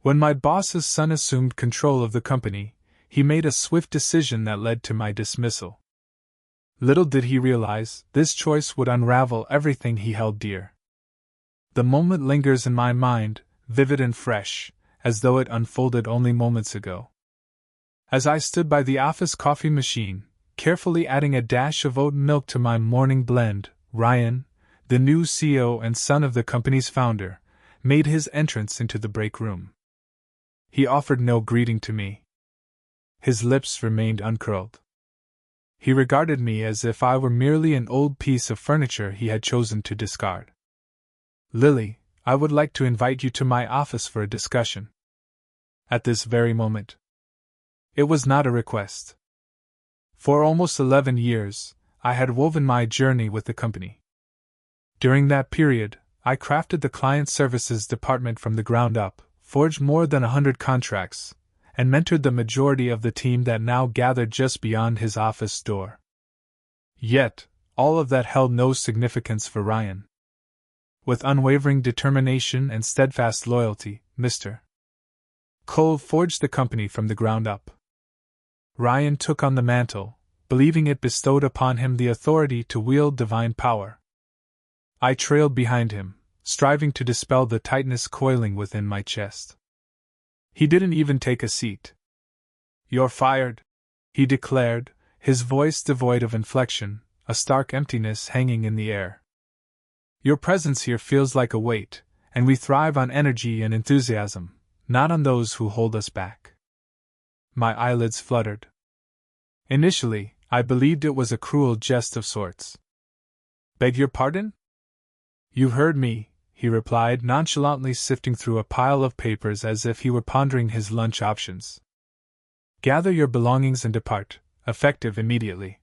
When my boss's son assumed control of the company, he made a swift decision that led to my dismissal. Little did he realize, this choice would unravel everything he held dear. The moment lingers in my mind, vivid and fresh, as though it unfolded only moments ago. As I stood by the office coffee machine, carefully adding a dash of oat milk to my morning blend, Ryan, the new CEO and son of the company's founder, made his entrance into the break room. He offered no greeting to me. His lips remained uncurled. He regarded me as if I were merely an old piece of furniture he had chosen to discard. "Lily, I would like to invite you to my office for a discussion. At this very moment." It was not a request. For almost 11 years, I had woven my journey with the company. During that period, I crafted the client services department from the ground up, forged more than 100 contracts, and mentored the majority of the team that now gathered just beyond his office door. Yet, all of that held no significance for Ryan. With unwavering determination and steadfast loyalty, Mr. Cole forged the company from the ground up. Ryan took on the mantle, believing it bestowed upon him the authority to wield divine power. I trailed behind him, striving to dispel the tightness coiling within my chest. He didn't even take a seat. "You're fired," he declared, his voice devoid of inflection, a stark emptiness hanging in the air. "Your presence here feels like a weight, and we thrive on energy and enthusiasm, not on those who hold us back." My eyelids fluttered. Initially, I believed it was a cruel jest of sorts. "Beg your pardon?" "You heard me," he replied, nonchalantly sifting through a pile of papers as if he were pondering his lunch options. "Gather your belongings and depart, effective immediately."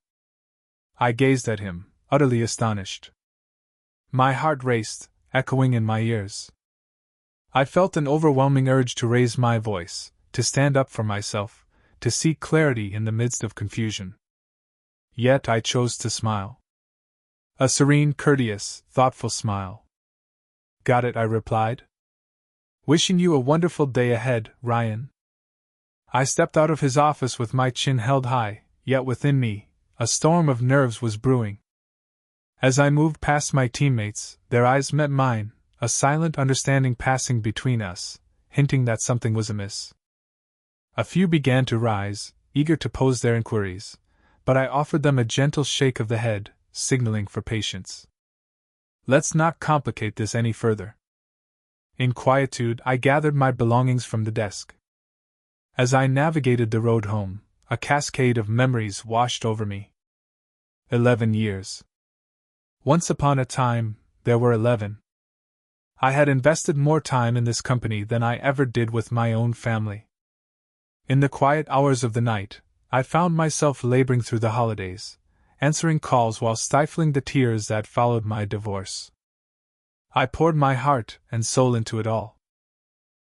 I gazed at him, utterly astonished. My heart raced, echoing in my ears. I felt an overwhelming urge to raise my voice, to stand up for myself, to seek clarity in the midst of confusion. Yet I chose to smile. A serene, courteous, thoughtful smile. "Got it," I replied. "Wishing you a wonderful day ahead, Ryan." I stepped out of his office with my chin held high, yet within me, a storm of nerves was brewing. As I moved past my teammates, their eyes met mine, a silent understanding passing between us, hinting that something was amiss. A few began to rise, eager to pose their inquiries, but I offered them a gentle shake of the head, signaling for patience. Let's not complicate this any further. In quietude, I gathered my belongings from the desk. As I navigated the road home, a cascade of memories washed over me. 11 years. Once upon a time, there were 11. I had invested more time in this company than I ever did with my own family. In the quiet hours of the night, I found myself laboring through the holidays, answering calls while stifling the tears that followed my divorce. I poured my heart and soul into it all.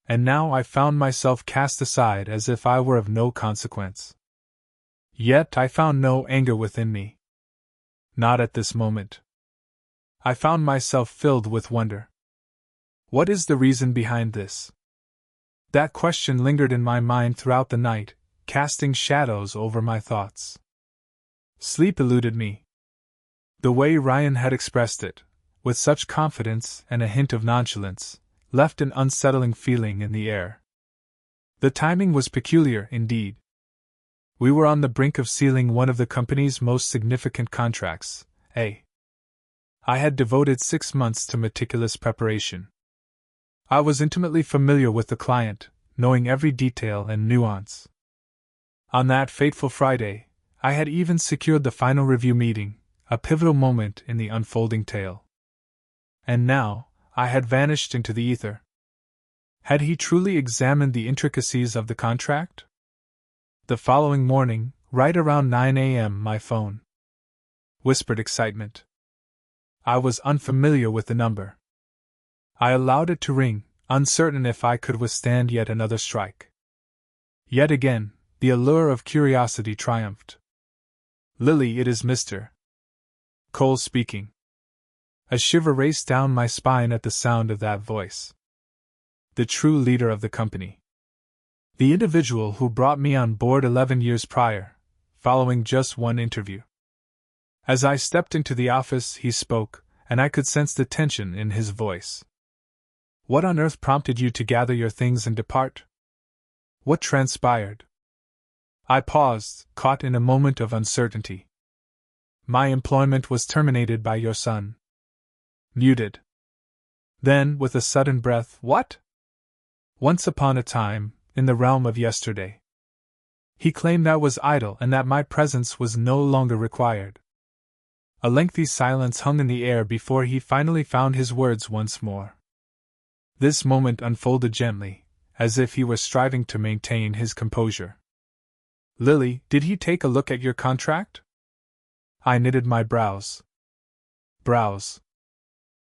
And now I found myself cast aside as if I were of no consequence. Yet I found no anger within me. Not at this moment. I found myself filled with wonder. What is the reason behind this? That question lingered in my mind throughout the night, casting shadows over my thoughts. Sleep eluded me. The way Ryan had expressed it, with such confidence and a hint of nonchalance, left an unsettling feeling in the air. The timing was peculiar indeed. We were on the brink of sealing one of the company's most significant contracts, I had devoted 6 months to meticulous preparation. I was intimately familiar with the client, knowing every detail and nuance. On that fateful Friday, I had even secured the final review meeting, a pivotal moment in the unfolding tale. And now, I had vanished into the ether. Had he truly examined the intricacies of the contract? The following morning, right around 9 a.m., my phone whispered excitement. I was unfamiliar with the number. I allowed it to ring, uncertain if I could withstand yet another strike. Yet again, the allure of curiosity triumphed. "Lily, it is Mr. Cole speaking." A shiver raced down my spine at the sound of that voice. The true leader of the company. The individual who brought me on board 11 years prior, following just one interview. As I stepped into the office, he spoke, and I could sense the tension in his voice. What on earth prompted you to gather your things and depart? What transpired? I paused, caught in a moment of uncertainty. My employment was terminated by your son. Muted. Then, with a sudden breath, what? Once upon a time, in the realm of yesterday. He claimed I was idle and that my presence was no longer required. A lengthy silence hung in the air before he finally found his words once more. This moment unfolded gently, as if he were striving to maintain his composure. Lily, did he take a look at your contract? I knitted my brows. Brows.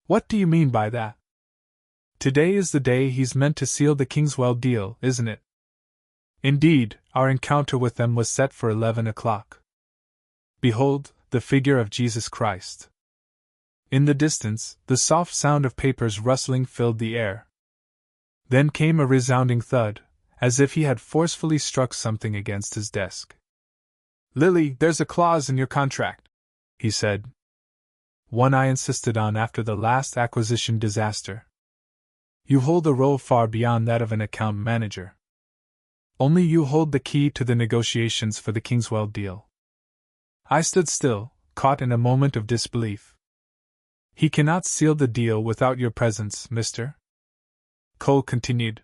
What do you mean by that? Today is the day he's meant to seal the Kingswell deal, isn't it? Indeed, our encounter with them was set for 11 o'clock. Behold, the figure of Jesus Christ. In the distance, the soft sound of papers rustling filled the air. Then came a resounding thud, as if he had forcefully struck something against his desk. Lily, there's a clause in your contract, he said. One I insisted on after the last acquisition disaster. You hold a role far beyond that of an account manager. Only you hold the key to the negotiations for the Kingswell deal. I stood still, caught in a moment of disbelief. He cannot seal the deal without your presence, mister. Cole continued.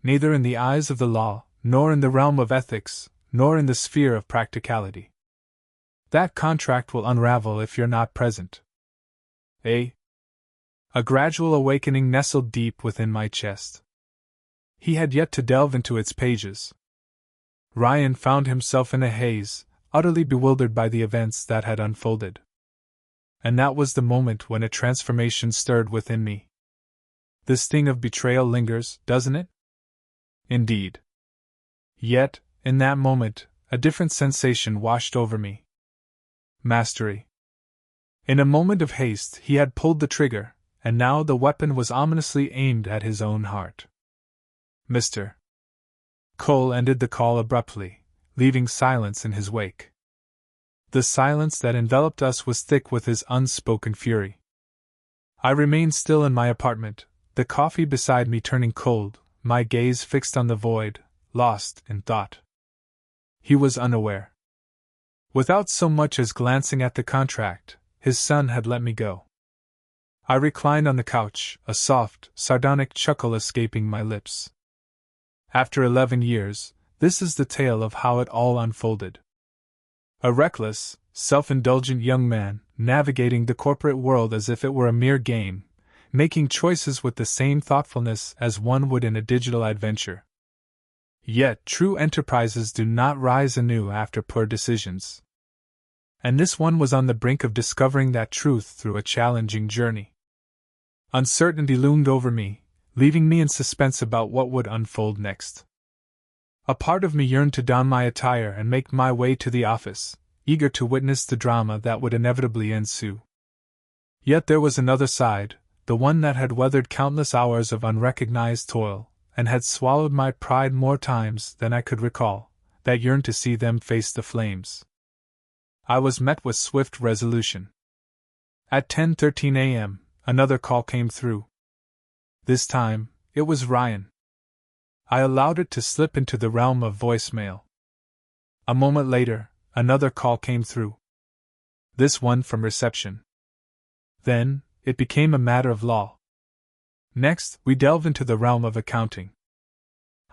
Neither in the eyes of the law, nor in the realm of ethics, nor in the sphere of practicality. That contract will unravel if you're not present. A gradual awakening nestled deep within my chest. He had yet to delve into its pages. Ryan found himself in a haze, utterly bewildered by the events that had unfolded. And that was the moment when a transformation stirred within me. The sting of betrayal lingers, doesn't it? Indeed. Yet, in that moment, a different sensation washed over me. Mastery. In a moment of haste, he had pulled the trigger, and now the weapon was ominously aimed at his own heart. Mr. Cole ended the call abruptly, leaving silence in his wake. The silence that enveloped us was thick with his unspoken fury. I remained still in my apartment, the coffee beside me turning cold, my gaze fixed on the void, lost in thought. He was unaware. Without so much as glancing at the contract, his son had let me go. I reclined on the couch, a soft, sardonic chuckle escaping my lips. After 11 years, this is the tale of how it all unfolded. A reckless, self-indulgent young man, navigating the corporate world as if it were a mere game, making choices with the same thoughtfulness as one would in a digital adventure. Yet true enterprises do not rise anew after poor decisions. And this one was on the brink of discovering that truth through a challenging journey. Uncertainty loomed over me, leaving me in suspense about what would unfold next. A part of me yearned to don my attire and make my way to the office, eager to witness the drama that would inevitably ensue. Yet there was another side, the one that had weathered countless hours of unrecognized toil, and had swallowed my pride more times than I could recall, that yearned to see them face the flames. I was met with swift resolution. At 10:13 a.m., another call came through. This time, it was Ryan. I allowed it to slip into the realm of voicemail. A moment later, another call came through. This one from reception. Then, it became a matter of law. Next, we delved into the realm of accounting.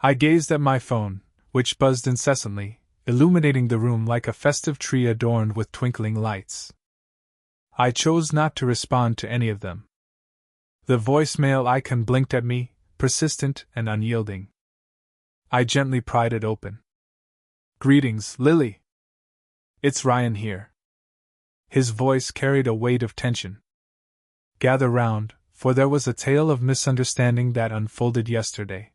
I gazed at my phone, which buzzed incessantly, illuminating the room like a festive tree adorned with twinkling lights. I chose not to respond to any of them. The voicemail icon blinked at me, persistent and unyielding. I gently pried it open. Greetings, Lily. It's Ryan here. His voice carried a weight of tension. Gather round, for there was a tale of misunderstanding that unfolded yesterday.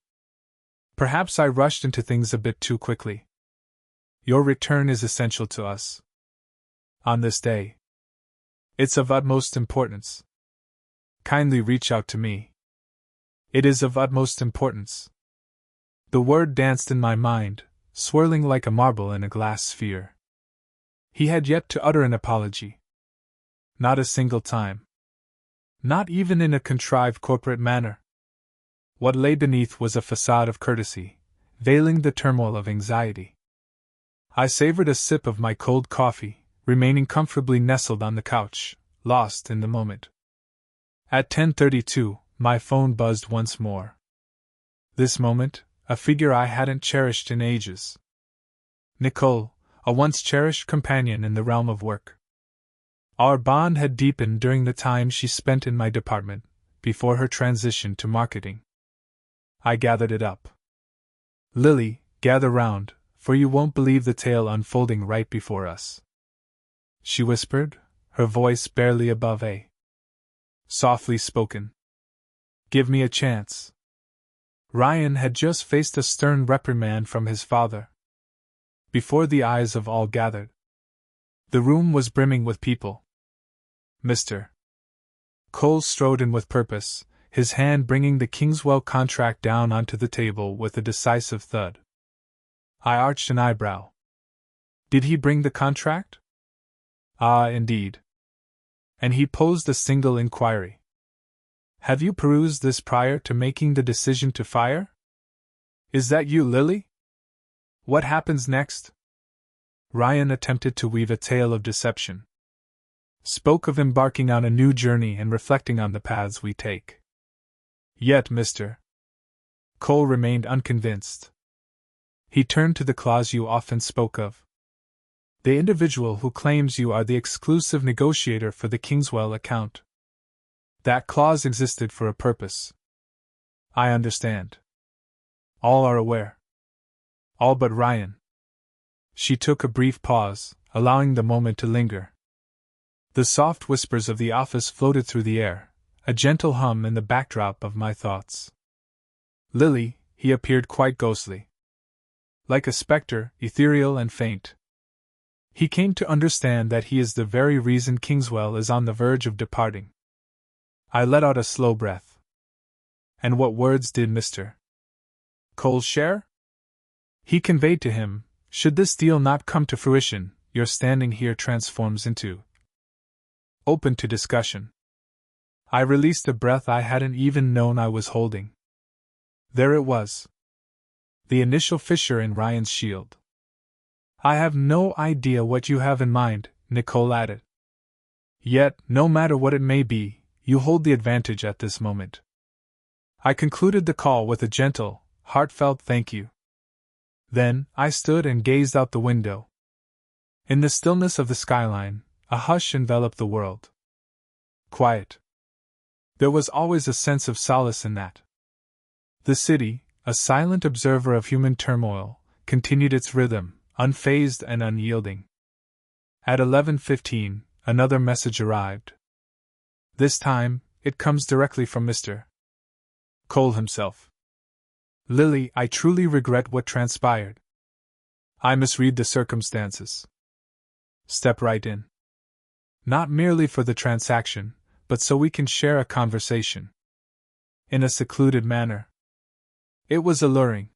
Perhaps I rushed into things a bit too quickly. Your return is essential to us. On this day. It's of utmost importance. Kindly reach out to me. It is of utmost importance. The word danced in my mind, swirling like a marble in a glass sphere. He had yet to utter an apology. Not a single time. Not even in a contrived corporate manner. What lay beneath was a facade of courtesy, veiling the turmoil of anxiety. I savored a sip of my cold coffee, remaining comfortably nestled on the couch, lost in the moment. At 10:32, my phone buzzed once more. This moment, a figure I hadn't cherished in ages. Nicole, a once cherished companion in the realm of work. Our bond had deepened during the time she spent in my department, before her transition to marketing. I gathered it up. Lily, gather round, for you won't believe the tale unfolding right before us. She whispered, her voice barely above a softly spoken. Give me a chance. Ryan had just faced a stern reprimand from his father. Before the eyes of all gathered. The room was brimming with people. Mr. Cole strode in with purpose, his hand bringing the Kingswell contract down onto the table with a decisive thud. I arched an eyebrow. Did he bring the contract? Ah, indeed. And he posed a single inquiry. Have you perused this prior to making the decision to fire? Is that you, Lily? What happens next? Ryan attempted to weave a tale of deception. Spoke of embarking on a new journey and reflecting on the paths we take. Yet Mr. Cole remained unconvinced. He turned to the clause you often spoke of. The individual who claims you are the exclusive negotiator for the Kingswell account. That clause existed for a purpose. I understand. All are aware. All but Ryan. She took a brief pause, allowing the moment to linger. The soft whispers of the office floated through the air, a gentle hum in the backdrop of my thoughts. Lily, he appeared quite ghostly. Like a spectre, ethereal and faint. He came to understand that he is the very reason Kingswell is on the verge of departing. I let out a slow breath. And what words did Mr. Cole share? He conveyed to him, should this deal not come to fruition, your standing here transforms into open to discussion. I released a breath I hadn't even known I was holding. There it was. The initial fissure in Ryan's shield. I have no idea what you have in mind, Nicole added. Yet, no matter what it may be, you hold the advantage at this moment. I concluded the call with a gentle, heartfelt thank you. Then, I stood and gazed out the window. In the stillness of the skyline, a hush enveloped the world. Quiet. There was always a sense of solace in that. The city, a silent observer of human turmoil, continued its rhythm, unfazed and unyielding. At 11:15, another message arrived. This time, it comes directly from Mr. Cole himself. Lily, I truly regret what transpired. I misread the circumstances. Step right in. Not merely for the transaction, but so we can share a conversation. In a secluded manner. It was alluring.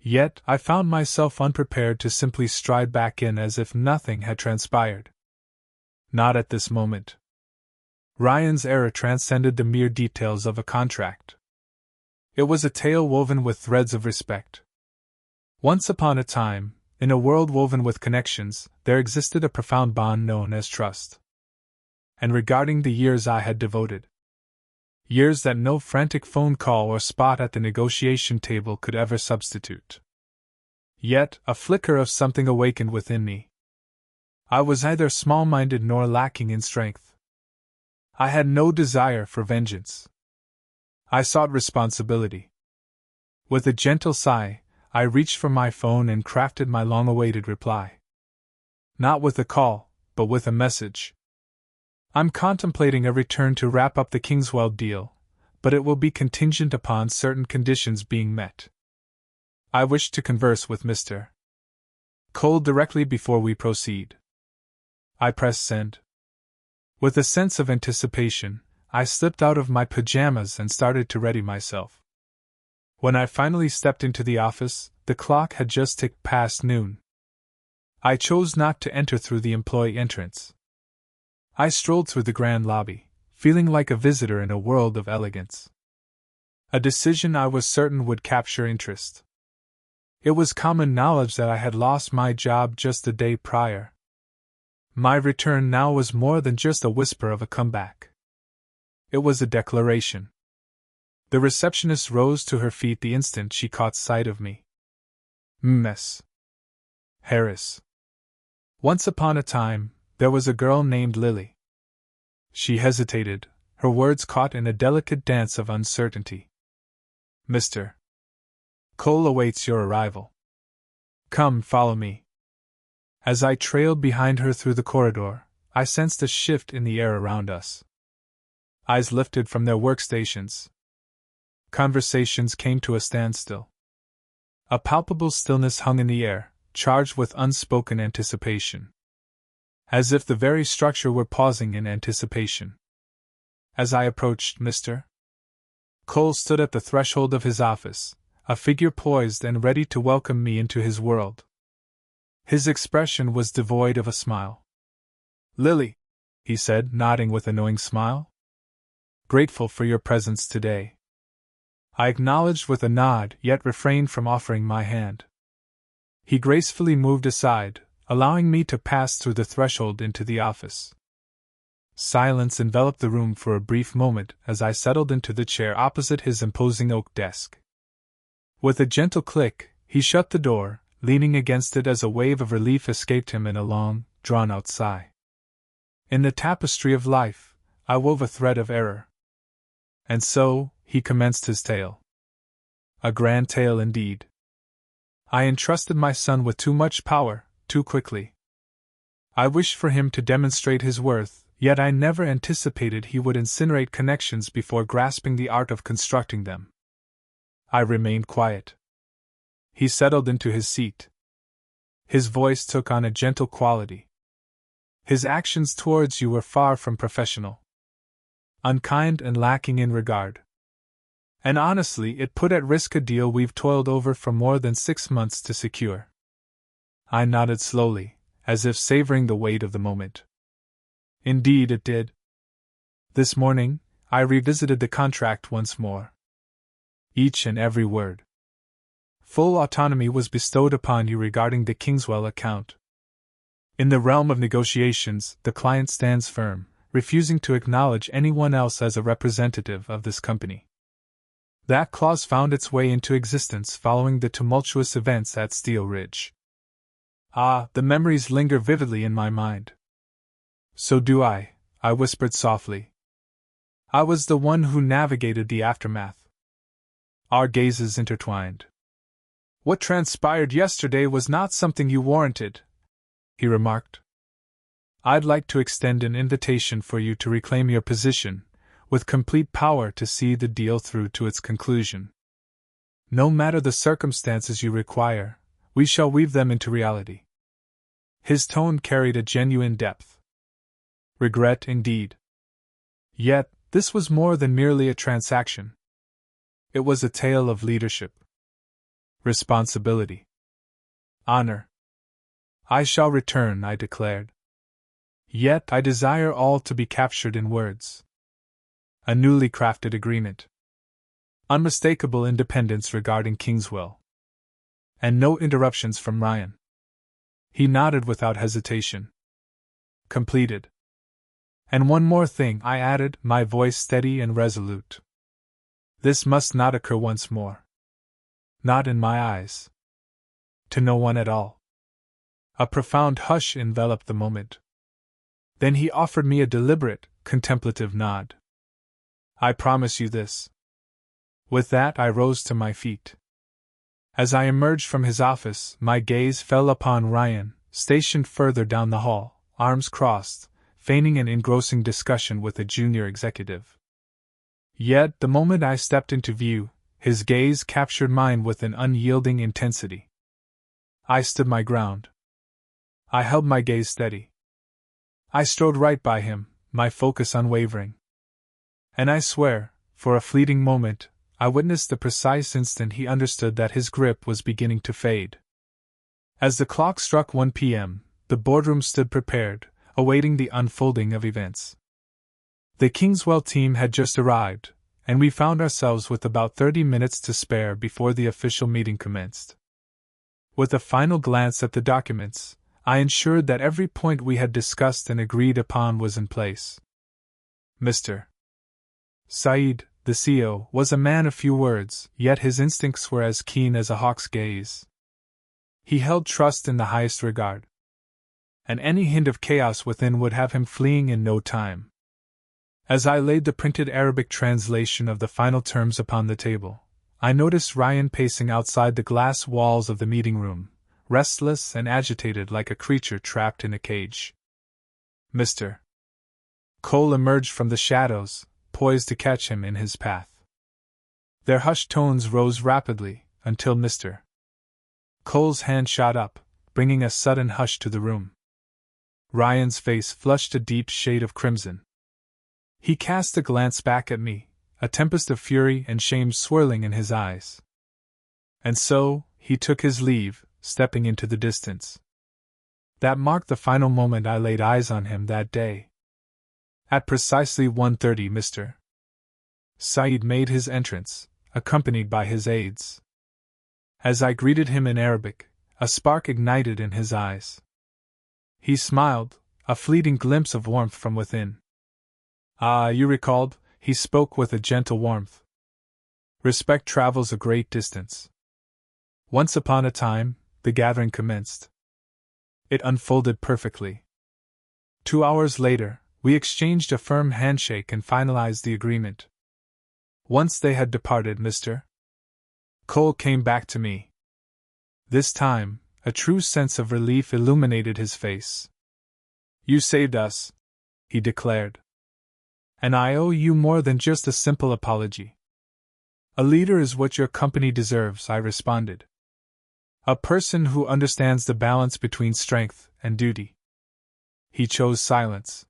Yet, I found myself unprepared to simply stride back in as if nothing had transpired. Not at this moment. Ryan's error transcended the mere details of a contract. It was a tale woven with threads of respect. Once upon a time, in a world woven with connections, there existed a profound bond known as trust. And regarding the years I had devoted. Years that no frantic phone call or spot at the negotiation table could ever substitute. Yet, a flicker of something awakened within me. I was neither small-minded nor lacking in strength. I had no desire for vengeance. I sought responsibility. With a gentle sigh, I reached for my phone and crafted my long-awaited reply. Not with a call, but with a message. I'm contemplating a return to wrap up the Kingswell deal, but it will be contingent upon certain conditions being met. I wish to converse with Mr. Cole directly before we proceed. I pressed send. With a sense of anticipation, I slipped out of my pajamas and started to ready myself. When I finally stepped into the office, the clock had just ticked past noon. I chose not to enter through the employee entrance. I strolled through the grand lobby, feeling like a visitor in a world of elegance. A decision I was certain would capture interest. It was common knowledge that I had lost my job just a day prior. My return now was more than just a whisper of a comeback. It was a declaration. The receptionist rose to her feet the instant she caught sight of me. Miss Harris. Once upon a time, there was a girl named Lily. She hesitated, her words caught in a delicate dance of uncertainty. Mr. Cole awaits your arrival. Come, follow me. As I trailed behind her through the corridor, I sensed a shift in the air around us. Eyes lifted from their workstations. Conversations came to a standstill. A palpable stillness hung in the air, charged with unspoken anticipation. As if the very structure were pausing in anticipation. As I approached, Mr. Cole stood at the threshold of his office, a figure poised and ready to welcome me into his world. His expression was devoid of a smile. Lily, he said, nodding with a knowing smile. Grateful for your presence today. I acknowledged with a nod, yet refrained from offering my hand. He gracefully moved aside, allowing me to pass through the threshold into the office. Silence enveloped the room for a brief moment as I settled into the chair opposite his imposing oak desk. With a gentle click, he shut the door, leaning against it as a wave of relief escaped him in a long, drawn-out sigh. In the tapestry of life, I wove a thread of error. And so, he commenced his tale. A grand tale indeed. I entrusted my son with too much power, too quickly. I wished for him to demonstrate his worth, yet I never anticipated he would incinerate connections before grasping the art of constructing them. I remained quiet. He settled into his seat. His voice took on a gentle quality. His actions towards you were far from professional. Unkind and lacking in regard. And honestly, it put at risk a deal we've toiled over for more than 6 months to secure. I nodded slowly, as if savoring the weight of the moment. Indeed it did. This morning, I revisited the contract once more. Each and every word. Full autonomy was bestowed upon you regarding the Kingswell account. In the realm of negotiations, the client stands firm, refusing to acknowledge anyone else as a representative of this company. That clause found its way into existence following the tumultuous events at Steel Ridge. Ah, the memories linger vividly in my mind. So do I whispered softly. I was the one who navigated the aftermath. Our gazes intertwined. What transpired yesterday was not something you warranted, he remarked. I'd like to extend an invitation for you to reclaim your position, with complete power to see the deal through to its conclusion. No matter the circumstances you require, we shall weave them into reality. His tone carried a genuine depth. Regret indeed. Yet, this was more than merely a transaction. It was a tale of leadership. Responsibility. Honor. I shall return, I declared. Yet I desire all to be captured in words. A newly crafted agreement. Unmistakable independence regarding Kingswell. And no interruptions from Ryan. He nodded without hesitation. Completed. And one more thing, I added, my voice steady and resolute. This must not occur once more. Not in my eyes. To no one at all. A profound hush enveloped the moment. Then he offered me a deliberate, contemplative nod. I promise you this. With that, I rose to my feet. As I emerged from his office, my gaze fell upon Ryan, stationed further down the hall, arms crossed, feigning an engrossing discussion with a junior executive. Yet, the moment I stepped into view, his gaze captured mine with an unyielding intensity. I stood my ground. I held my gaze steady. I strode right by him, my focus unwavering. And I swear, for a fleeting moment, I witnessed the precise instant he understood that his grip was beginning to fade. As the clock struck 1 p.m., the boardroom stood prepared, awaiting the unfolding of events. The Kingswell team had just arrived, and we found ourselves with about 30 minutes to spare before the official meeting commenced. With a final glance at the documents, I ensured that every point we had discussed and agreed upon was in place. Mr. Saeed, the CEO, was a man of few words, yet his instincts were as keen as a hawk's gaze. He held trust in the highest regard, and any hint of chaos within would have him fleeing in no time. As I laid the printed Arabic translation of the final terms upon the table, I noticed Ryan pacing outside the glass walls of the meeting room, restless and agitated like a creature trapped in a cage. Mr. Cole emerged from the shadows, poised to catch him in his path. Their hushed tones rose rapidly, until Mr. Cole's hand shot up, bringing a sudden hush to the room. Ryan's face flushed a deep shade of crimson. He cast a glance back at me, a tempest of fury and shame swirling in his eyes. And so, he took his leave, stepping into the distance. That marked the final moment I laid eyes on him that day. At precisely 1:30, Mr. Saeed made his entrance, accompanied by his aides. As I greeted him in Arabic, a spark ignited in his eyes. He smiled, a fleeting glimpse of warmth from within. "Ah, you recalled," he spoke with a gentle warmth. "Respect travels a great distance." Once upon a time, the gathering commenced. It unfolded perfectly. 2 hours later, we exchanged a firm handshake and finalized the agreement. Once they had departed, Mr. Cole came back to me. This time, a true sense of relief illuminated his face. "You saved us," he declared. "And I owe you more than just a simple apology." "A leader is what your company deserves," I responded. "A person who understands the balance between strength and duty." He chose silence.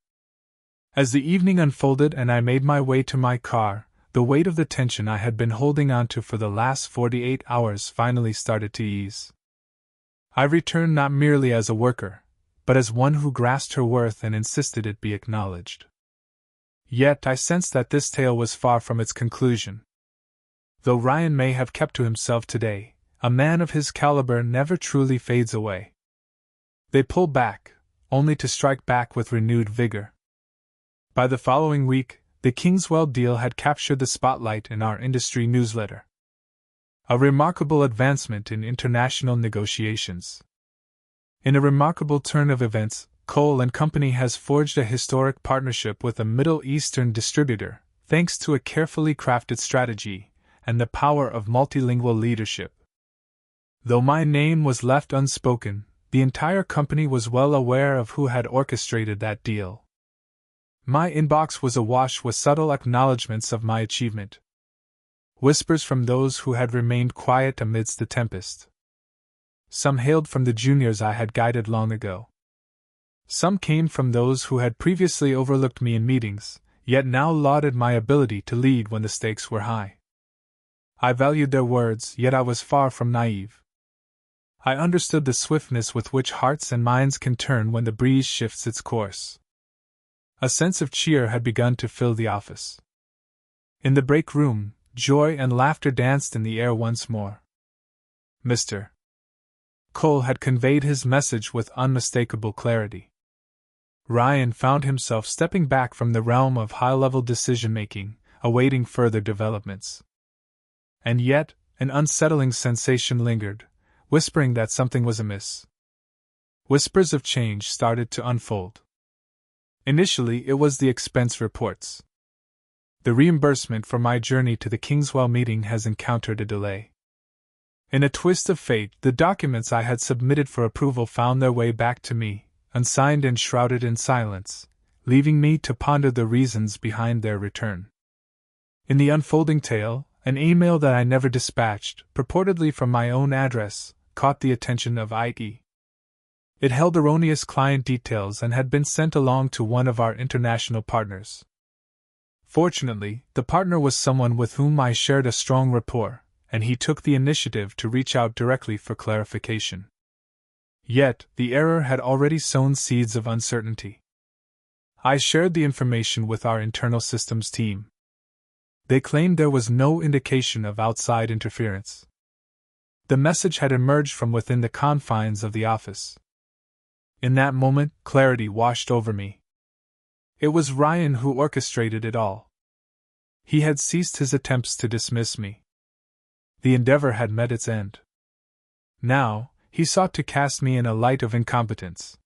As the evening unfolded and I made my way to my car, the weight of the tension I had been holding onto for the last 48 hours finally started to ease. I returned not merely as a worker, but as one who grasped her worth and insisted it be acknowledged. Yet I sensed that this tale was far from its conclusion. Though Ryan may have kept to himself today, a man of his caliber never truly fades away. They pull back, only to strike back with renewed vigor. By the following week, the Kingswell deal had captured the spotlight in our industry newsletter. A remarkable advancement in international negotiations. In a remarkable turn of events, Cole and Company has forged a historic partnership with a Middle Eastern distributor, thanks to a carefully crafted strategy and the power of multilingual leadership. Though my name was left unspoken, the entire company was well aware of who had orchestrated that deal. My inbox was awash with subtle acknowledgments of my achievement. Whispers from those who had remained quiet amidst the tempest. Some hailed from the juniors I had guided long ago. Some came from those who had previously overlooked me in meetings, yet now lauded my ability to lead when the stakes were high. I valued their words, yet I was far from naive. I understood the swiftness with which hearts and minds can turn when the breeze shifts its course. A sense of cheer had begun to fill the office. In the break room, joy and laughter danced in the air once more. Mr. Cole had conveyed his message with unmistakable clarity. Ryan found himself stepping back from the realm of high-level decision-making, awaiting further developments. And yet, an unsettling sensation lingered, whispering that something was amiss. Whispers of change started to unfold. Initially, it was the expense reports. The reimbursement for my journey to the Kingswell meeting has encountered a delay. In a twist of fate, the documents I had submitted for approval found their way back to me, unsigned and shrouded in silence, leaving me to ponder the reasons behind their return. In the unfolding tale, an email that I never dispatched, purportedly from my own address, caught the attention of IT. It held erroneous client details and had been sent along to one of our international partners. Fortunately, the partner was someone with whom I shared a strong rapport, and he took the initiative to reach out directly for clarification. Yet, the error had already sown seeds of uncertainty. I shared the information with our internal systems team. They claimed there was no indication of outside interference. The message had emerged from within the confines of the office. In that moment, clarity washed over me. It was Ryan who orchestrated it all. He had ceased his attempts to dismiss me. The endeavor had met its end. Now, he sought to cast me in a light of incompetence.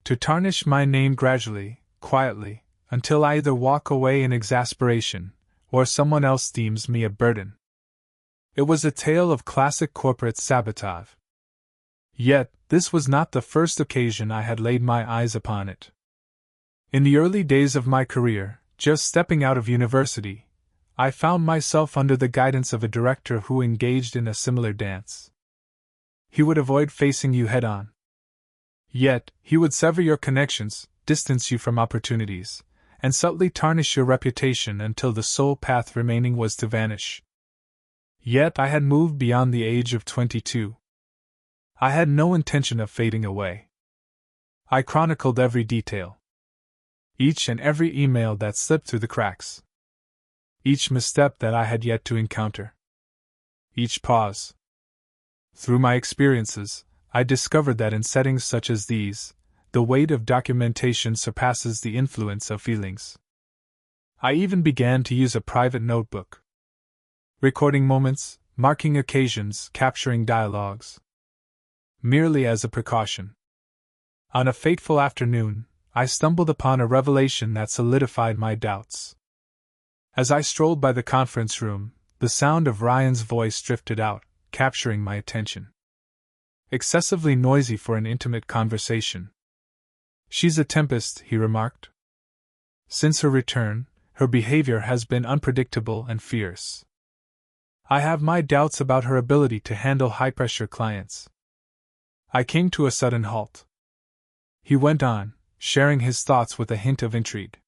To tarnish my name gradually, quietly, until I either walk away in exasperation, or someone else deems me a burden. It was a tale of classic corporate sabotage. Yet, this was not the first occasion I had laid my eyes upon it. In the early days of my career, just stepping out of university, I found myself under the guidance of a director who engaged in a similar dance. He would avoid facing you head-on. Yet, he would sever your connections, distance you from opportunities, and subtly tarnish your reputation until the sole path remaining was to vanish. Yet I had moved beyond the age of 22. I had no intention of fading away. I chronicled every detail. Each and every email that slipped through the cracks. Each misstep that I had yet to encounter. Each pause. Through my experiences, I discovered that in settings such as these, the weight of documentation surpasses the influence of feelings. I even began to use a private notebook. Recording moments, marking occasions, capturing dialogues. Merely as a precaution. On a fateful afternoon, I stumbled upon a revelation that solidified my doubts. As I strolled by the conference room, the sound of Ryan's voice drifted out, capturing my attention. Excessively noisy for an intimate conversation. "She's a tempest," he remarked. "Since her return, her behavior has been unpredictable and fierce. I have my doubts about her ability to handle high-pressure clients." I came to a sudden halt. He went on, sharing his thoughts with a hint of intrigue.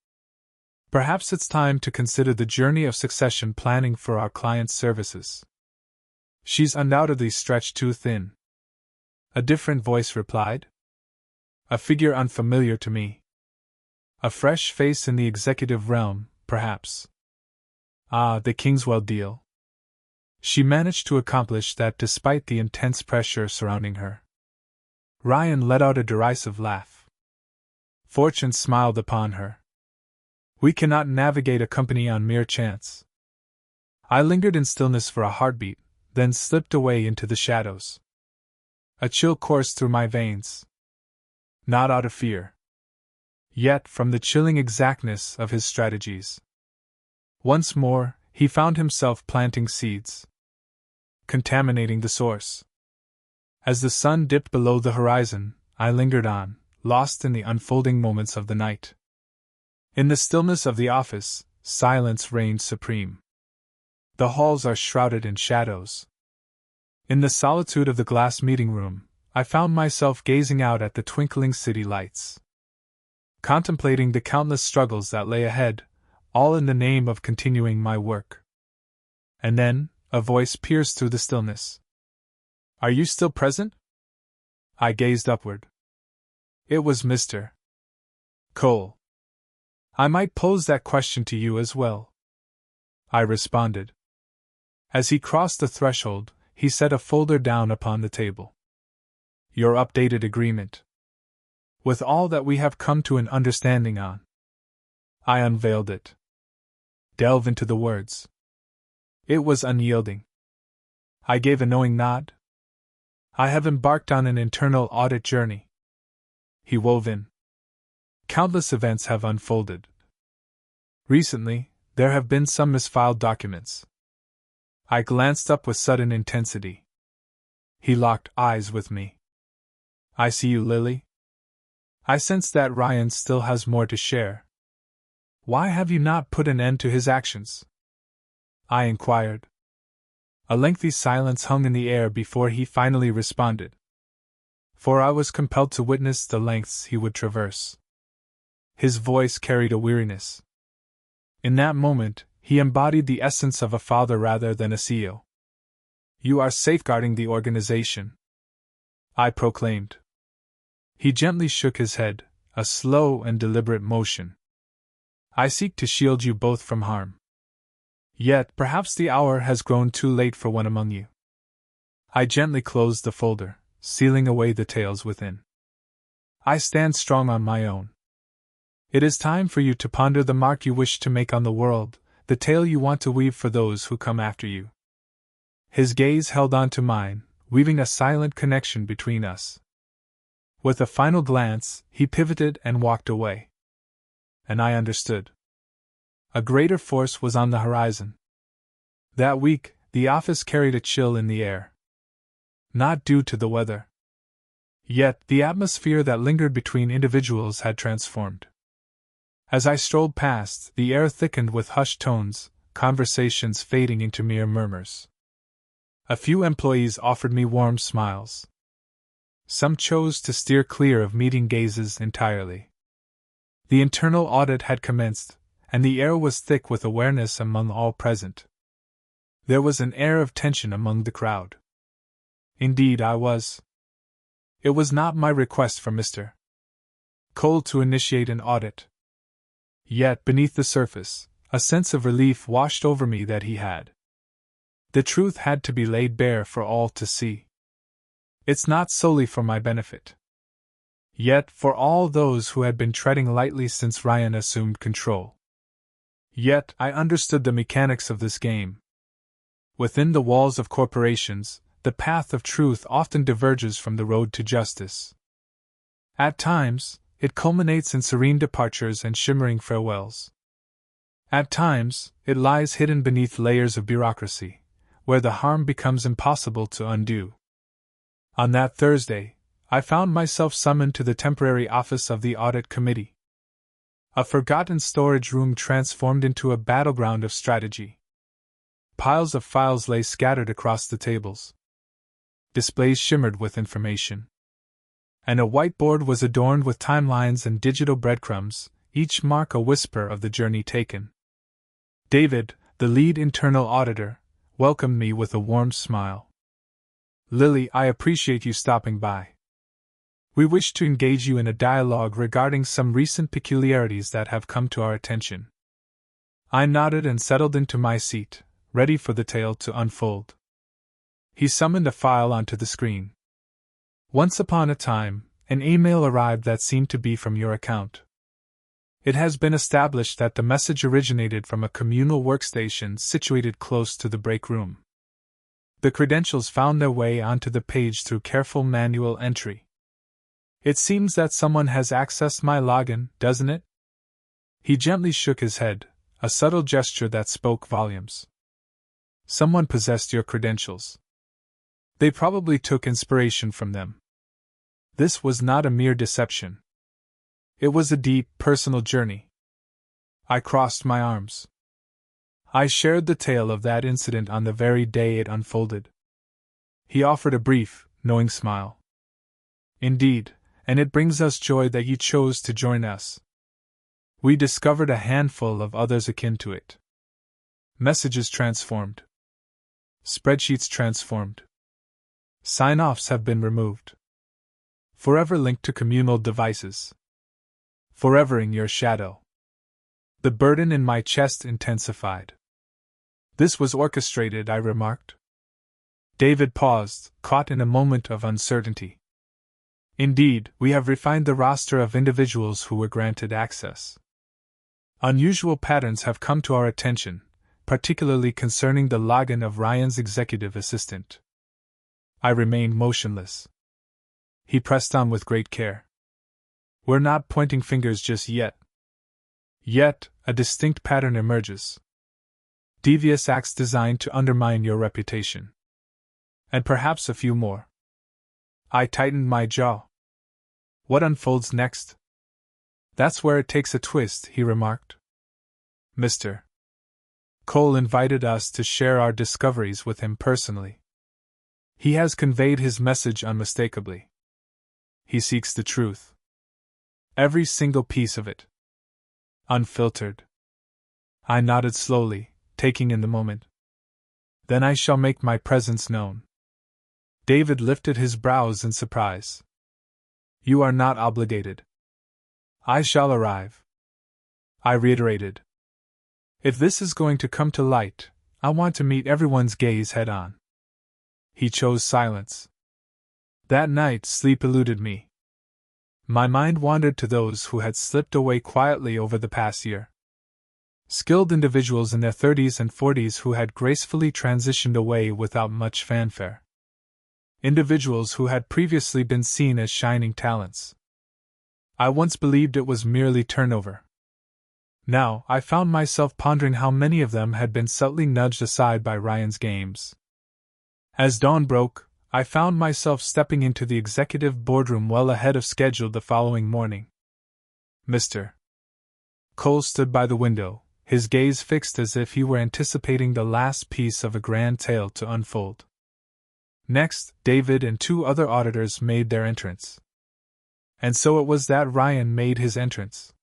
"Perhaps it's time to consider the journey of succession planning for our client's services. She's undoubtedly stretched too thin." A different voice replied. "A figure unfamiliar to me. A fresh face in the executive realm, perhaps. Ah, the Kingswell deal." She managed to accomplish that despite the intense pressure surrounding her. Ryan let out a derisive laugh. Fortune smiled upon her. "We cannot navigate a company on mere chance." I lingered in stillness for a heartbeat, then slipped away into the shadows. A chill coursed through my veins. Not out of fear. Yet from the chilling exactness of his strategies. Once more, he found himself planting seeds. Contaminating the source. As the sun dipped below the horizon, I lingered on, lost in the unfolding moments of the night. In the stillness of the office, silence reigned supreme. The halls are shrouded in shadows. In the solitude of the glass meeting room, I found myself gazing out at the twinkling city lights. Contemplating the countless struggles that lay ahead, all in the name of continuing my work. And then, a voice pierced through the stillness. "Are you still present?" I gazed upward. It was Mr. Cole. "I might pose that question to you as well," I responded. As he crossed the threshold, he set a folder down upon the table. "Your updated agreement. With all that we have come to an understanding on." I unveiled it. Delve into the words. It was unyielding. I gave a knowing nod. "I have embarked on an internal audit journey," he wove in. "Countless events have unfolded. Recently, there have been some misfiled documents." I glanced up with sudden intensity. He locked eyes with me. "I see you, Lily." I sense that Ryan still has more to share. "Why have you not put an end to his actions?" I inquired. A lengthy silence hung in the air before he finally responded. For I was compelled to witness the lengths he would traverse. His voice carried a weariness. In that moment, he embodied the essence of a father rather than a CEO. "You are safeguarding the organization," I proclaimed. He gently shook his head, a slow and deliberate motion. "I seek to shield you both from harm. Yet, perhaps the hour has grown too late for one among you." I gently closed the folder, sealing away the tales within. "I stand strong on my own. It is time for you to ponder the mark you wish to make on the world, the tale you want to weave for those who come after you." His gaze held on to mine, weaving a silent connection between us. With a final glance, he pivoted and walked away. And I understood. A greater force was on the horizon. That week, the office carried a chill in the air. Not due to the weather. Yet, the atmosphere that lingered between individuals had transformed. As I strolled past, the air thickened with hushed tones, conversations fading into mere murmurs. A few employees offered me warm smiles. Some chose to steer clear of meeting gazes entirely. The internal audit had commenced, and the air was thick with awareness among all present. There was an air of tension among the crowd. Indeed, It was not my request for Mr. Cole to initiate an audit. Yet, beneath the surface, a sense of relief washed over me that he had. The truth had to be laid bare for all to see. It's not solely for my benefit. Yet, for all those who had been treading lightly since Ryan assumed control. Yet, I understood the mechanics of this game. Within the walls of corporations, the path of truth often diverges from the road to justice. At times, it culminates in serene departures and shimmering farewells. At times, it lies hidden beneath layers of bureaucracy, where the harm becomes impossible to undo. On that Thursday, I found myself summoned to the temporary office of the Audit Committee. A forgotten storage room transformed into a battleground of strategy. Piles of files lay scattered across the tables. Displays shimmered with information. And a whiteboard was adorned with timelines and digital breadcrumbs, each mark a whisper of the journey taken. David, the lead internal auditor, welcomed me with a warm smile. "Lily, I appreciate you stopping by. We wish to engage you in a dialogue regarding some recent peculiarities that have come to our attention." I nodded and settled into my seat, ready for the tale to unfold. He summoned a file onto the screen. "Once upon a time, an email arrived that seemed to be from your account. It has been established that the message originated from a communal workstation situated close to the break room. The credentials found their way onto the page through careful manual entry. It seems that someone has accessed my login, doesn't it?" He gently shook his head, a subtle gesture that spoke volumes. "Someone possessed your credentials. They probably took inspiration from them. This was not a mere deception. It was a deep, personal journey." I crossed my arms. I shared the tale of that incident on the very day it unfolded. He offered a brief, knowing smile. "Indeed, and it brings us joy that you chose to join us. We discovered a handful of others akin to it. Messages transformed. Spreadsheets transformed. Sign-offs have been removed. Forever linked to communal devices. Forever in your shadow." The burden in my chest intensified. "This was orchestrated," I remarked. David paused, caught in a moment of uncertainty. "Indeed, we have refined the roster of individuals who were granted access. Unusual patterns have come to our attention, particularly concerning the login of Ryan's executive assistant." I remained motionless. He pressed on with great care. "We're not pointing fingers just yet. Yet, a distinct pattern emerges. Devious acts designed to undermine your reputation. And perhaps a few more." I tightened my jaw. "What unfolds next?" "That's where it takes a twist," he remarked. "Mr. Cole invited us to share our discoveries with him personally. He has conveyed his message unmistakably. He seeks the truth. Every single piece of it. Unfiltered. I nodded slowly, taking in the moment. Then I shall make my presence known. David lifted his brows in surprise. You are not obligated. I shall arrive. I reiterated. If this is going to come to light, I want to meet everyone's gaze head on. He chose silence. That night, sleep eluded me. My mind wandered to those who had slipped away quietly over the past year. Skilled individuals in their 30s and 40s who had gracefully transitioned away without much fanfare. Individuals who had previously been seen as shining talents. I once believed it was merely turnover. Now, I found myself pondering how many of them had been subtly nudged aside by Ryan's games. As dawn broke, I found myself stepping into the executive boardroom well ahead of schedule the following morning. Mr. Cole stood by the window, his gaze fixed as if he were anticipating the last piece of a grand tale to unfold. Next, David and 2 other auditors made their entrance. And so it was that Ryan made his entrance.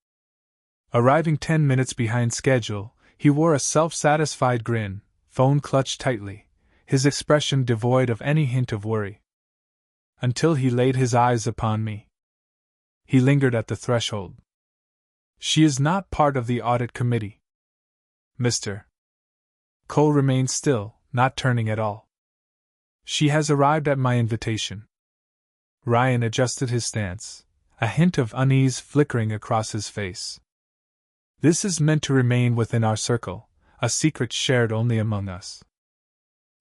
Arriving 10 minutes behind schedule, he wore a self-satisfied grin, phone clutched tightly, his expression devoid of any hint of worry. Until he laid his eyes upon me. He lingered at the threshold. She is not part of the audit committee. Mr. Cole remained still, not turning at all. She has arrived at my invitation. Ryan adjusted his stance, a hint of unease flickering across his face. This is meant to remain within our circle, a secret shared only among us.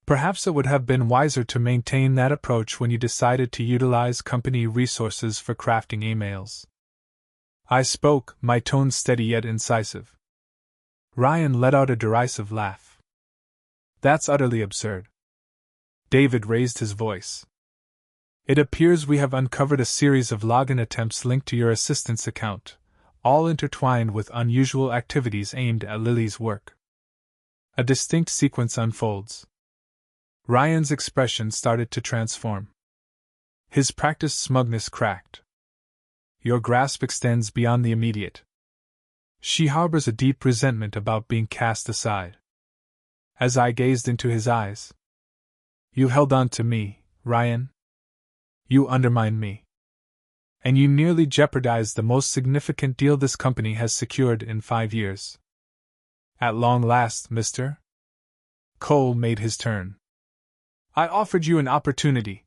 Perhaps it would have been wiser to maintain that approach when you decided to utilize company resources for crafting emails. I spoke, my tone steady yet incisive. Ryan let out a derisive laugh. That's utterly absurd. David raised his voice. It appears we have uncovered a series of login attempts linked to your assistant's account, all intertwined with unusual activities aimed at Lily's work. A distinct sequence unfolds. Ryan's expression started to transform. His practiced smugness cracked. Your grasp extends beyond the immediate. She harbors a deep resentment about being cast aside. As I gazed into his eyes. You held on to me, Ryan. You undermined me. And you nearly jeopardized the most significant deal this company has secured in 5 years. At long last, Mr. Cole made his turn. I offered you an opportunity,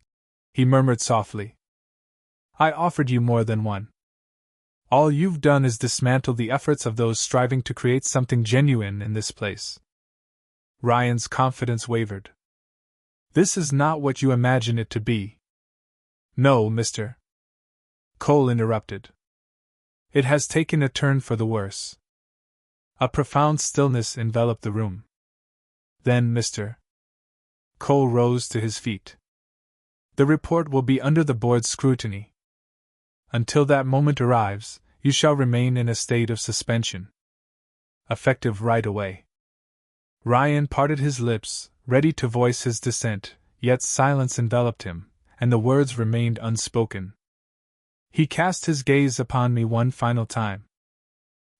he murmured softly. I offered you more than one. All you've done is dismantle the efforts of those striving to create something genuine in this place. Ryan's confidence wavered. This is not what you imagine it to be. No, Mr. Cole interrupted. It has taken a turn for the worse. A profound stillness enveloped the room. Then Mr. Cole rose to his feet. The report will be under the board's scrutiny. Until that moment arrives, you shall remain in a state of suspension. Effective right away. Ryan parted his lips, ready to voice his dissent, yet silence enveloped him, and the words remained unspoken. He cast his gaze upon me one final time.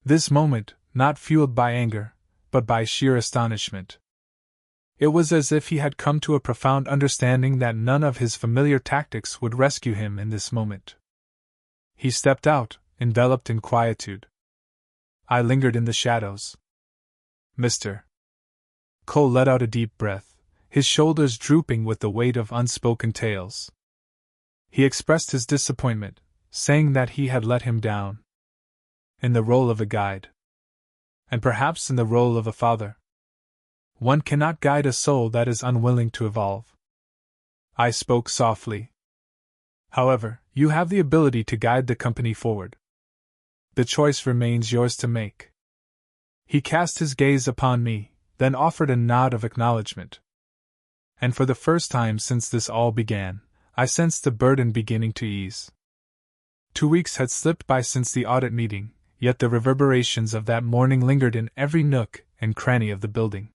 This moment, not fueled by anger, but by sheer astonishment. It was as if he had come to a profound understanding that none of his familiar tactics would rescue him in this moment. He stepped out, enveloped in quietude. I lingered in the shadows. Mr. Cole let out a deep breath, his shoulders drooping with the weight of unspoken tales. He expressed his disappointment, saying that he had let him down. In the role of a guide. And perhaps in the role of a father. One cannot guide a soul that is unwilling to evolve. I spoke softly. However, you have the ability to guide the company forward. The choice remains yours to make. He cast his gaze upon me, then offered a nod of acknowledgement. And for the first time since this all began, I sensed the burden beginning to ease. 2 weeks had slipped by since the audit meeting, yet the reverberations of that morning lingered in every nook and cranny of the building.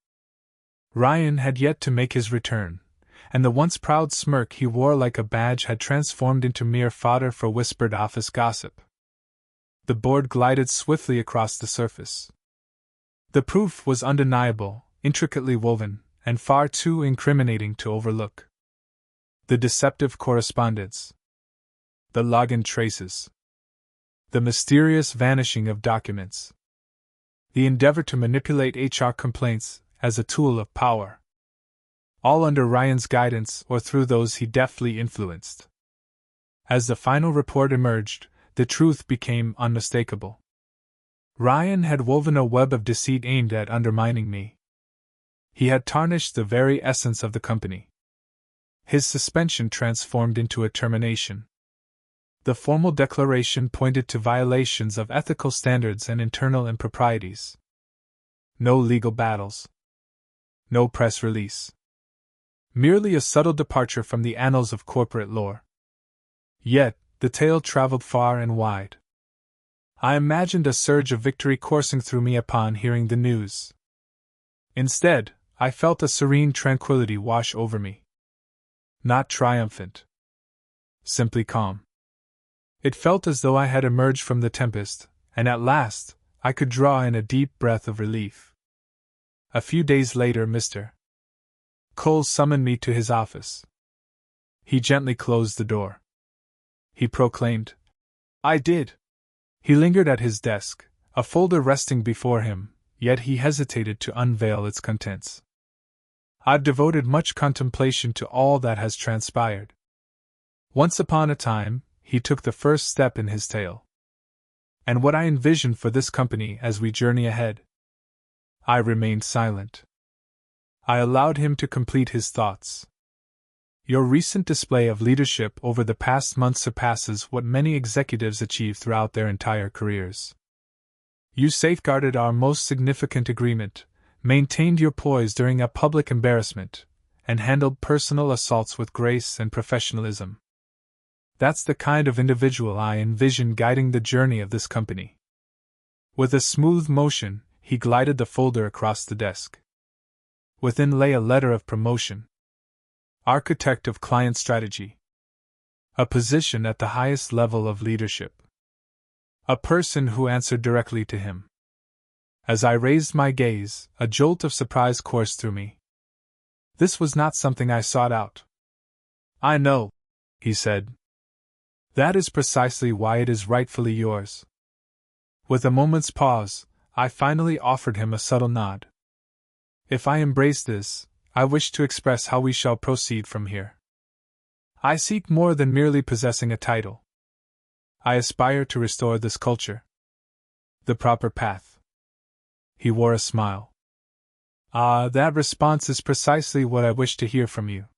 Ryan had yet to make his return, and the once proud smirk he wore like a badge had transformed into mere fodder for whispered office gossip. The board glided swiftly across the surface. The proof was undeniable, intricately woven, and far too incriminating to overlook. The deceptive correspondence, the login traces, the mysterious vanishing of documents, the endeavor to manipulate HR complaints as a tool of power. All under Ryan's guidance or through those he deftly influenced. As the final report emerged, the truth became unmistakable. Ryan had woven a web of deceit aimed at undermining me. He had tarnished the very essence of the company. His suspension transformed into a termination. The formal declaration pointed to violations of ethical standards and internal improprieties. No legal battles. No press release. Merely a subtle departure from the annals of corporate lore. Yet, the tale traveled far and wide. I imagined a surge of victory coursing through me upon hearing the news. Instead, I felt a serene tranquility wash over me. Not triumphant. Simply calm. It felt as though I had emerged from the tempest, and at last, I could draw in a deep breath of relief. A few days later, Mr. Cole summoned me to his office. He gently closed the door. He proclaimed, "I did." He lingered at his desk, a folder resting before him, yet he hesitated to unveil its contents. "I've devoted much contemplation to all that has transpired. Once upon a time, he took the first step in his tale. And what I envision for this company as we journey ahead." I remained silent. I allowed him to complete his thoughts. "Your recent display of leadership over the past month surpasses what many executives achieve throughout their entire careers. You safeguarded our most significant agreement, maintained your poise during a public embarrassment, and handled personal assaults with grace and professionalism. That's the kind of individual I envision guiding the journey of this company." With a smooth motion, he glided the folder across the desk. Within lay a letter of promotion. Architect of client strategy. A position at the highest level of leadership. A person who answered directly to him. As I raised my gaze, a jolt of surprise coursed through me. This was not something I sought out. "I know," he said. "That is precisely why it is rightfully yours." With a moment's pause, I finally offered him a subtle nod. "If I embrace this, I wish to express how we shall proceed from here. I seek more than merely possessing a title. I aspire to restore this culture. The proper path." He wore a smile. "Ah, that response is precisely what I wish to hear from you."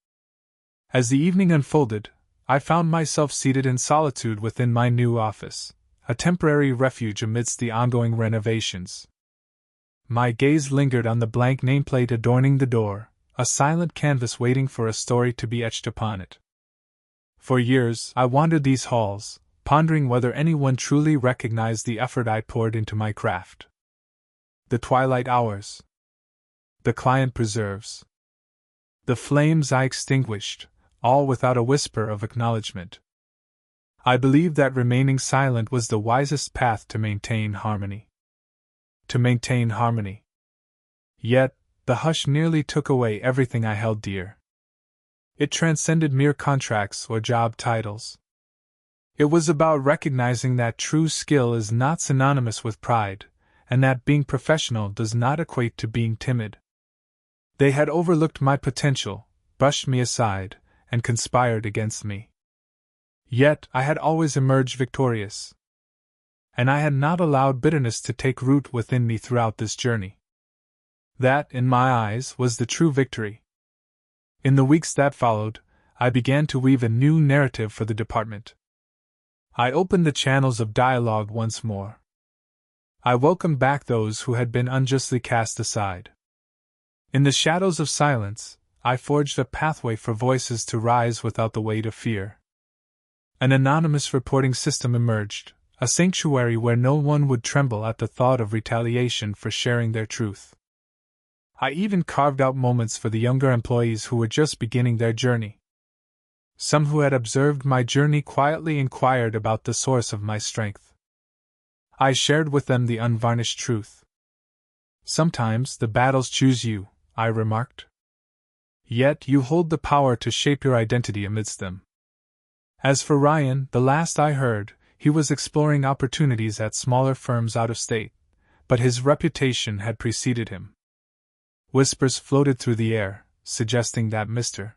As the evening unfolded, I found myself seated in solitude within my new office, a temporary refuge amidst the ongoing renovations. My gaze lingered on the blank nameplate adorning the door, a silent canvas waiting for a story to be etched upon it. For years, I wandered these halls, pondering whether anyone truly recognized the effort I poured into my craft. The twilight hours. The client preserves. The flames I extinguished, all without a whisper of acknowledgement. I believed that remaining silent was the wisest path to maintain harmony. Yet, the hush nearly took away everything I held dear. It transcended mere contracts or job titles. It was about recognizing that true skill is not synonymous with pride, and that being professional does not equate to being timid. They had overlooked my potential, brushed me aside, and conspired against me. Yet I had always emerged victorious. And I had not allowed bitterness to take root within me throughout this journey. That, in my eyes, was the true victory. In the weeks that followed, I began to weave a new narrative for the department. I opened the channels of dialogue once more. I welcomed back those who had been unjustly cast aside. In the shadows of silence, I forged a pathway for voices to rise without the weight of fear. An anonymous reporting system emerged, a sanctuary where no one would tremble at the thought of retaliation for sharing their truth. I even carved out moments for the younger employees who were just beginning their journey. Some who had observed my journey quietly inquired about the source of my strength. I shared with them the unvarnished truth. Sometimes the battles choose you, I remarked. Yet you hold the power to shape your identity amidst them. As for Ryan, the last I heard, he was exploring opportunities at smaller firms out of state, but his reputation had preceded him. Whispers floated through the air, suggesting that Mr.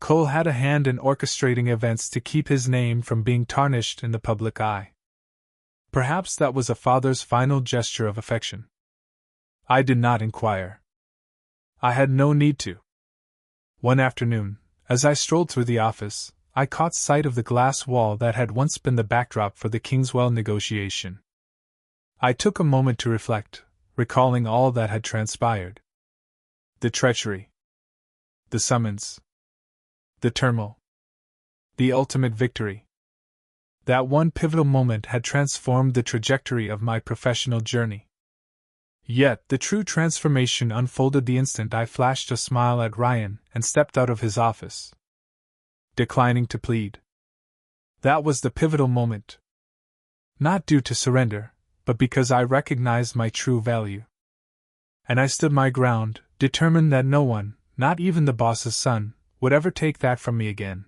Cole had a hand in orchestrating events to keep his name from being tarnished in the public eye. Perhaps that was a father's final gesture of affection. I did not inquire. I had no need to. One afternoon, as I strolled through the office, I caught sight of the glass wall that had once been the backdrop for the Kingswell negotiation. I took a moment to reflect, recalling all that had transpired. The treachery. The summons. The turmoil. The ultimate victory. That one pivotal moment had transformed the trajectory of my professional journey. Yet the true transformation unfolded the instant I flashed a smile at Ryan and stepped out of his office, declining to plead. That was the pivotal moment. Not due to surrender, but because I recognized my true value. And I stood my ground, determined that no one, not even the boss's son, would ever take that from me again.